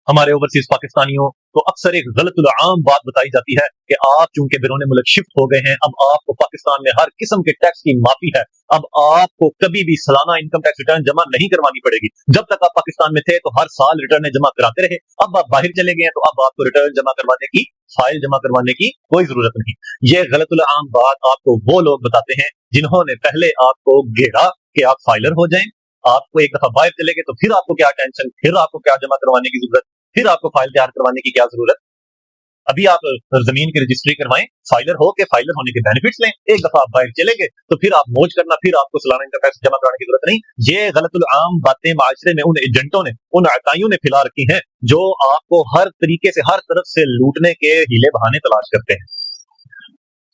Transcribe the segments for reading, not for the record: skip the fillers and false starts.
हमारे ओवरसीज पाकिस्तानियों को अक्सर एक गलत आम बात बताई जाती है कि आप चूंकि बिरोने मुल्क शिफ्ट हो गए हैं, अब आपको पाकिस्तान में हर किस्म के टैक्स की माफी है। अब आपको कभी भी सालाना इनकम टैक्स रिटर्न जमा नहीं करवानी पड़ेगी। जब तक आप पाकिस्तान में थे तो हर साल रिटर्न जमा कराते रहे। अब आप बाहर चले गए हैं तो अब आपको रिटर्न जमा करवाने की, फाइल जमा करवाने की कोई जरूरत नहीं। ये गलत आम बात आपको वो लोग बताते हैं जिन्होंने पहले आपको घेरा कि आप फाइलर हो जाएं। आपको एक दफा बाहर चले गए तो फिर आपको क्या टेंशन, फिर आपको क्या जमा करवाने की जरूरत, फिर आपको फाइल तैयार करवाने की क्या जरूरत। अभी आप जमीन की रजिस्ट्री करवाएं, फाइलर हो के फाइलर होने के बेनिफिट्स लें। एक दफा आप बाहर चले गए तो फिर आप मौज करना, फिर आपको सालाना इनकम टैक्स जमा कराने की जरूरत नहीं। ये गलत आम बातें माशरे में उन एजेंटों ने, उन अकाइयों ने फैला रखी हैं जो आपको हर तरीके से, हर तरफ से लूटने के हीले बहाने तलाश करते हैं।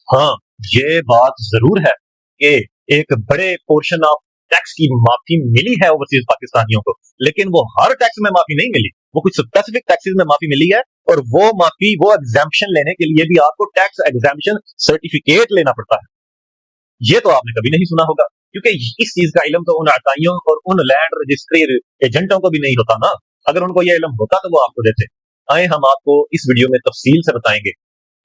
हाँ, ये बात जरूर है कि एक बड़े पोर्शन ऑफ टैक्स की माफी मिली है ओवरसीज पाकिस्तानियों को, लेकिन वो हर टैक्स में माफी नहीं मिली। वो कुछ स्पेसिफिक टैक्सेस में माफी मिली है, और वो माफी, वो एग्जाम्पशन लेने के लिए भी आपको टैक्स एग्जाम्पशन सर्टिफिकेट लेना पड़ता है। ये तो आपने कभी नहीं सुना होगा, क्योंकि इस चीज का इल्म तो उन अकाइयों और उन लैंड रजिस्ट्री एजेंटों को भी नहीं होता ना। अगर उनको यह इल्म होता तो वो आपको देते। आए हम आपको इस वीडियो में तफसील से बताएंगे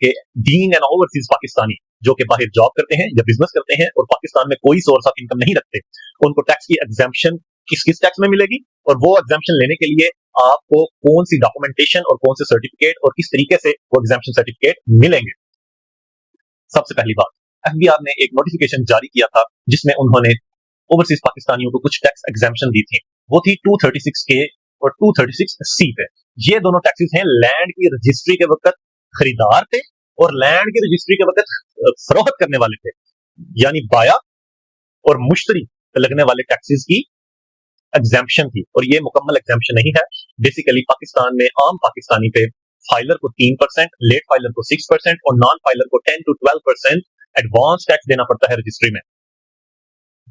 कि बीइंग एन ओवरसीज पाकिस्तानी जो कि बाहर जॉब करते हैं या बिजनेस करते हैं और पाकिस्तान में कोई सोर्स ऑफ इनकम नहीं रखते, उनको टैक्स की एग्जाम्पशन किस किस टैक्स में मिलेगी, और वो एग्जाम्पशन लेने के लिए आपको कौन सी डॉक्यूमेंटेशन और कौन से सर्टिफिकेट और किस तरीके से वो एग्जाम्पशन सर्टिफिकेट मिलेंगे। सबसे पहली बात, एफबीआर ने एक नोटिफिकेशन जारी किया था जिसमें उन्होंने ओवरसीज पाकिस्तानियों को कुछ टैक्स एग्जाम्पशन दी थी। वो थी 236 ए और 236 सी पे। ये दोनों टैक्सेस हैं लैंड की रजिस्ट्री के वक्त खरीदार थे और लैंड की रजिस्ट्री के वक्त फरोख्त करने वाले थे, यानी बाया और मुश्तरी पे लगने वाले टैक्सेस की एग्जाम्पशन थी। और ये मुकम्मल एग्जाम्पशन नहीं है। बेसिकली पाकिस्तान में आम पाकिस्तानी पे फाइलर को 3%, लेट फाइलर को 6% और नॉन फाइलर को 10 to 12% एडवांस टैक्स देना पड़ता है रजिस्ट्री में।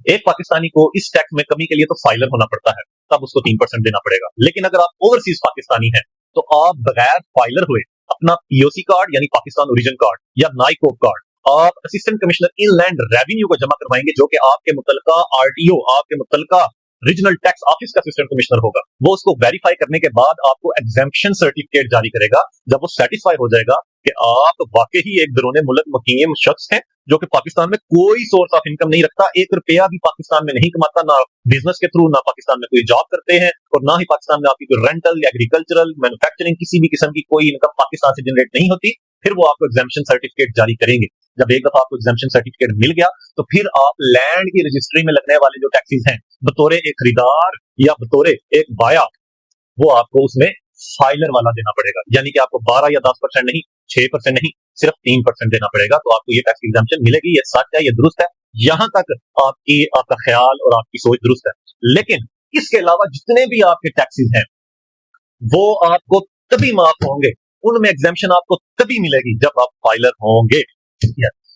एक पाकिस्तानी को इस टैक्स में कमी के लिए तो फाइलर होना पड़ता है, तब उसको 3% देना पड़ेगा। लेकिन अगर आप ओवरसीज पाकिस्तानी हैं तो आप बगैर फाइलर हुए अपना पीओसी कार्ड यानी पाकिस्तान ओरिजिन कार्ड या नाइकोप कार्ड आप असिस्टेंट कमिश्नर इनलैंड रेवेन्यू को जमा करवाएंगे, जो कि आपके मुतलका आरटीओ, आपके मुतलका रीजनल टैक्स ऑफिस का असिस्टेंट कमिश्नर होगा। वो उसको वेरीफाई करने के बाद आपको एग्जाम्पशन सर्टिफिकेट जारी करेगा। जब वो सेटिस्फाई हो जाएगा कि आप वाकई ही एक बिरोने मुल्क मुकीम शख्स हैं जो कि पाकिस्तान में कोई सोर्स ऑफ इनकम नहीं रखता, 1 रुपया भी पाकिस्तान में नहीं कमाता, ना बिजनेस के थ्रू, ना पाकिस्तान में कोई जॉब करते हैं और ना ही पाकिस्तान में आपकी कोई रेंटल या एग्रीकल्चरल मैन्युफैक्चरिंग किसी भी किस्म की कोई इनकम पाकिस्तान से जनरेट नहीं होती, फिर वो आपको एग्जाम्पशन सर्टिफिकेट जारी करेंगे। जब एक दफा आपको एग्जाम्पशन सर्टिफिकेट मिल गया तो फिर आप लैंड की रजिस्ट्री में लगने वाले जो टैक्सेस हैं, बतौर एक खरीदार या बतौर एक बाया, वो आपको उसमें फाइलर वाला देना पड़ेगा। यानी कि आपको 12 या 10% नहीं, 6% नहीं, सिर्फ 3% देना पड़ेगा। तो आपको ये टैक्स एग्जाम्पशन मिलेगी। ये सच है, ये दुरुस्त है, यहां तक आपका ख्याल और आपकी सोच दुरुस्त है। लेकिन इसके अलावा जितने भी आपके टैक्सेस हैं वो आपको तभी माफ होंगे, उनमें एग्जाम्पशन आपको तभी मिलेगी जब आप फाइलर होंगे।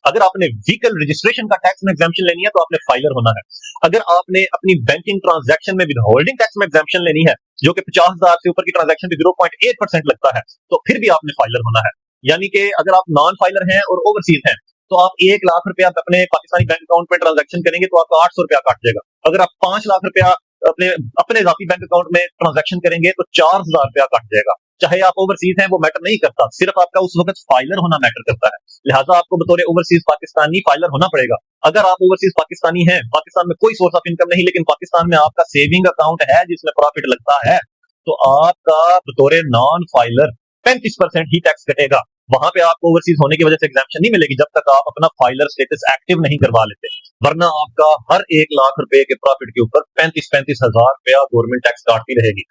अगर आपने व्हीकल रजिस्ट्रेशन का टैक्स में एग्जाम्पशन लेनी है तो आपने फाइलर होना है। अगर आपने अपनी बैंकिंग ट्रांजैक्शन में विदहोल्डिंग टैक्स में एग्जाम्पशन लेनी है, जो कि 50,000 से ऊपर की ट्रांजैक्शन पे 0.8% लगता है, तो फिर भी आपने फाइलर होना है। यानी कि अगर आप नॉन फाइलर हैं और ओवरसीज हैं तो आप 1 लाख रुपया अपने पाकिस्तानी बैंक अकाउंट में ट्रांजैक्शन करेंगे तो आपका 800 रुपया काट जाएगा। अगर आप 5 लाख रुपया अपने अपने जाती बैंक अकाउंट में ट्रांजैक्शन करेंगे तो 4,000 रुपया काट जाएगा। चाहे आप ओवरसीज हैं वो मैटर नहीं करता, सिर्फ आपका उस वक्त फाइलर होना मैटर करता है। लिहाजा आपको बतौर ओवरसीज पाकिस्तानी फाइलर होना पड़ेगा। अगर आप ओवरसीज पाकिस्तानी हैं, पाकिस्तान में कोई सोर्स ऑफ इनकम नहीं, लेकिन पाकिस्तान में आपका सेविंग अकाउंट है जिसमें प्रॉफिट लगता है, तो आपका बतौर नॉन फाइलर 35% ही टैक्स कटेगा। वहां पे आपको ओवरसीज होने की वजह से एग्जाम्पशन नहीं मिलेगी जब तक आप अपना फाइलर स्टेटस एक्टिव नहीं करवा लेते, वरना आपका हर 1 लाख रुपए के प्रॉफिट के ऊपर 35-35 हजार रुपया गवर्नमेंट टैक्स काटती रहेगी।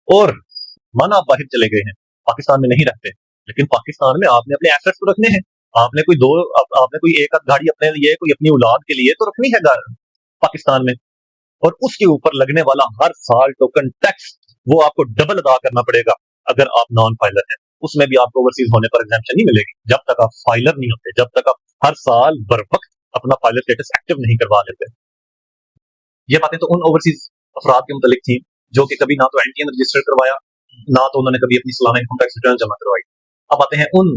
और माना आप बाहर चले गए हैं, पाकिस्तान में नहीं रहते, लेकिन पाकिस्तान में आपने अपने एसेट्स तो रखने हैं। आपने कोई एक आध गाड़ी अपने लिए, कोई अपनी औलाद के लिए तो रखनी है पाकिस्तान में, और उसके ऊपर लगने वाला हर साल टोकन टैक्स वो आपको डबल अदा करना पड़ेगा। अगर आप नॉन फाइलर हैं उसमें भी आपको ओवरसीज होने पर एग्जाम्पशन नहीं मिलेगी जब तक आप फाइलर नहीं होते, जब तक आप हर साल बर वक्त अपना फाइलर स्टेटस एक्टिव नहीं करवा लेते। ये बातें तो उन ओवरसीज अफराद के मुतालिक थी जो कि कभी ना तो एनटीएन रजिस्टर करवाया, ना तो उन्होंने कभी अपनी सालाना इनकम टैक्स रिटर्न जमा करवाई। अब आते हैं उन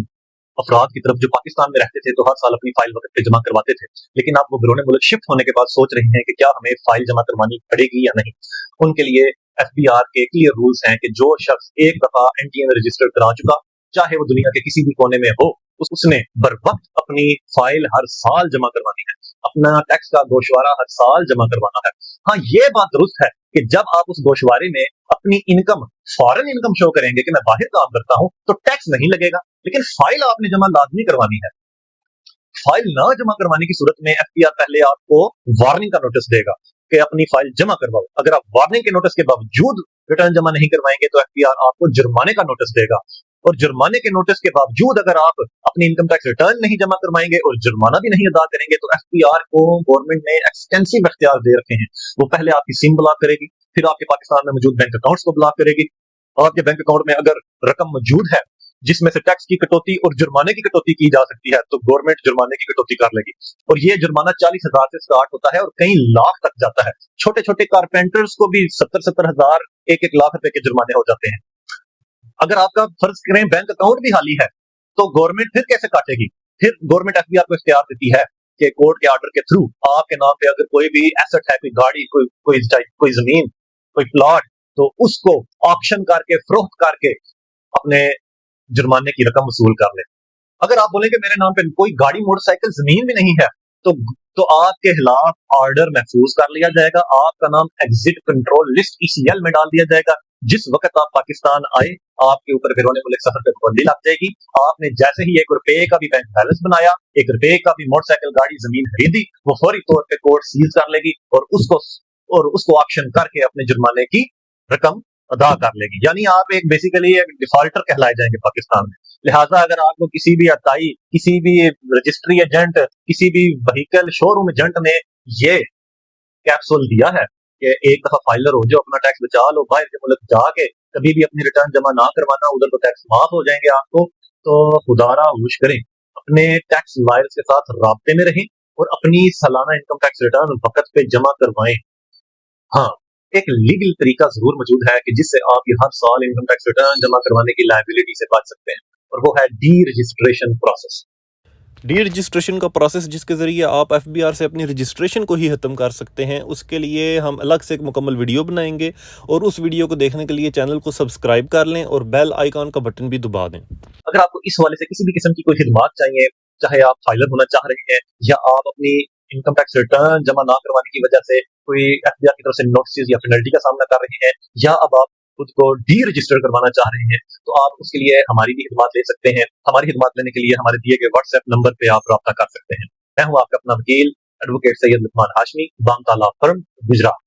अफराद की तरफ जो पाकिस्तान में रहते थे तो हर साल अपनी फाइल वक्त पे जमा करवाते थे, लेकिन आप वो बिरोने मुल्क शिफ्ट होने के बाद सोच रहे हैं कि क्या हमें फाइल जमा करवानी पड़ेगी या नहीं। उनके लिए एफबीआर के क्लियर रूल्स हैं कि जो शख्स एक दफा एनटीए में रजिस्टर करा चुका, चाहे वो दुनिया के किसी भी कोने में हो, उसने बर वक्त अपनी फाइल हर साल जमा करवानी है, अपना टैक्स का गोशवारा हर साल जमा करवाना है। हाँ, ये बात दुरुस्त है कि जब आप उस गोशवारे में अपनी इनकम, फॉरेन इनकम शो करेंगे कि मैं बाहर काम करता हूं, तो टैक्स नहीं लगेगा, लेकिन फाइल आपने जमा लाजमी करवानी है। फाइल ना जमा करवाने की सूरत में एफबीआर पहले आपको वार्निंग का नोटिस देगा कि अपनी फाइल जमा करवाओ। अगर आप वार्निंग के नोटिस के बावजूद रिटर्न जमा नहीं करवाएंगे तो एफबीआर आपको जुर्माने का नोटिस देगा, और जुर्माने के नोटिस के बावजूद अगर आप अपनी इनकम टैक्स रिटर्न नहीं जमा करवाएंगे और जुर्माना भी नहीं अदा करेंगे, तो एफबीआर को गवर्नमेंट ने एक्सटेंसिव इख्तियार दे रखे हैं। वो पहले आपकी सिम ब्लॉक करेगी, फिर आपके पाकिस्तान में मौजूद बैंक अकाउंट्स को ब्लॉक करेगी। आपके बैंक अकाउंट में अगर रकम मौजूद है जिसमें से टैक्स की कटौती और जुर्माने की कटौती की जा सकती है, तो गवर्नमेंट जुर्माने की कटौती कर लेगी, और ये जुर्माना 40,000 से स्टार्ट होता है और कई लाख तक जाता है। छोटे छोटे कारपेंटर्स को भी 70-70 हजार, 1-1 लाख रुपए के जुर्माने हो जाते हैं। अगर आपका फर्ज करें बैंक अकाउंट भी खाली है, तो गवर्नमेंट फिर कैसे काटेगी? फिर गवर्नमेंट एफबीआर को इख्तियार देती है कि कोर्ट के ऑर्डर के थ्रू आपके नाम पे अगर कोई भी एसेट है, कोई गाड़ी, कोई जमीन, कोई प्लॉट, तो उसको ऑक्शन करके, फरोख्त करके अपने जुर्माने की रकम वसूल कर ले। अगर आप बोलेंगे मेरे नाम पे कोई गाड़ी, मोटरसाइकिल, जमीन भी नहीं है, तो आपके खिलाफ ऑर्डर महफूज कर लिया जाएगा, आपका नाम एग्जिट कंट्रोल लिस्ट ईसीएल में डाल दिया जाएगा। जिस वक्त आप पाकिस्तान आए, आपके ऊपर बैरून मुल्क सफर पर पाबंदी लग जाएगी। आपने जैसे ही 1 रुपए का भी बैंक बैलेंस बनाया, 1 रुपए का भी मोटरसाइकिल, गाड़ी, जमीन खरीदी, वो फौरी तौर पे कोर्ट सीज कर लेगी और उसको ऑक्शन करके अपने जुर्माने की रकम अदा कर लेगी। यानी आप एक बेसिकली एक डिफॉल्टर कहलाए जाएंगे पाकिस्तान में। लिहाजा अगर आपको किसी भी अताई, किसी भी रजिस्ट्री एजेंट, किसी भी व्हीकल शोरूम एजेंट ने ये कैप्सूल दिया है कि एक दफा फाइलर हो जाओ, अपना टैक्स बचा लो, बाहर के मुल्क जाके कभी भी अपनी रिटर्न जमा ना करवाना, उधर तो टैक्स माफ हो जाएंगे आपको, तो खुदारा होश करें, अपने टैक्स लॉयर्स के साथ राब्ते में रहें और अपनी सालाना इनकम टैक्स रिटर्न वक्त पे जमा करवाएं। हाँ, एक लीगल तरीका जरूर मौजूद है कि जिससे आप ये हर साल इनकम टैक्स रिटर्न जमा करवाने की लायबिलिटी से बच सकते हैं, और वो है D registration process. D registration का प्रोसेस जिसके ज़रिए आप एफबीआर से अपनी रजिस्ट्रेशन को ही ख़त्म कर सकते हैं, उसके लिए हम अलग से एक मुकम्मल वीडियो बनाएंगे, और उस वीडियो को देखने के लिए चैनल को सब्सक्राइब कर लें और बेल आइकॉन का बटन भी दबा दें। अगर आपको इस हवाले से किसी भी किस्म की कोई खिदमात चाहिए, चाहे आप फाइलर होना चाह रहे हैं या आप अपनी इनकम टैक्स रिटर्न जमा ना करवाने की वजह से कोई एफबीआर की तरफ से नोटिस या पेनल्टी का सामना कर रहे हैं, या अब आप खुद को डी रजिस्टर करवाना चाह रहे हैं, तो आप उसके लिए हमारी भी खिदमत ले सकते हैं। हमारी खिदमत लेने के लिए हमारे दिए गए व्हाट्सएप नंबर पे आप रब्ता कर सकते हैं। मैं हूं आपका अपना वकील advocate Syed Luqman Hashmi, Banka law firm, Gujarat.